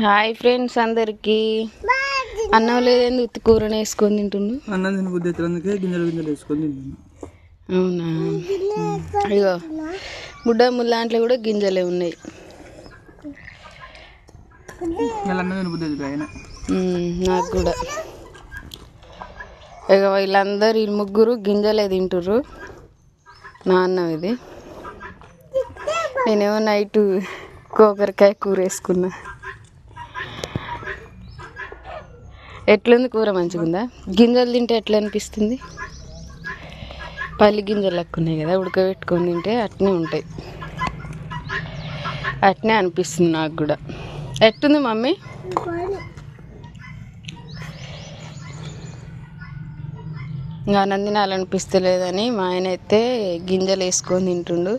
Hi friends అందరికి అన్నం లేదేంది ఉత్తి కూరని వేసుకొని తింటుండు. అన్నం తిన బుద్ధి అవుతుంది, గింజలు గింజలు వేసుకొని తింటున్నాను. అవునా, ఇగో బుడ్డ ముల్లాంట్లో కూడా గింజలే ఉన్నాయి. అన్నం తిన బుద్ధి అవుతుంది ఆయన. నాకు కూడా. ఇక వీళ్ళందరూ ఈ ముగ్గురు గింజలే తింటుర్రు. నా అన్నం ఇది. నేనేమో నైట్ కోకరకాయ కూర వేసుకున్నా. ఎట్లుంది కూర? మంచిగుందా? గింజలు తింటే ఎట్లా అనిపిస్తుంది? పల్లి గింజలు లెక్కున్నాయి కదా, ఉడకబెట్టుకొని తింటే అట్నే ఉంటాయి. అట్నే అనిపిస్తుంది నాకు కూడా. ఎట్టుంది మమ్మీ? ఇంకా అన్నం తినాలనిపిస్తలేదని మా ఆయన అయితే గింజలు వేసుకొని తింటుండు.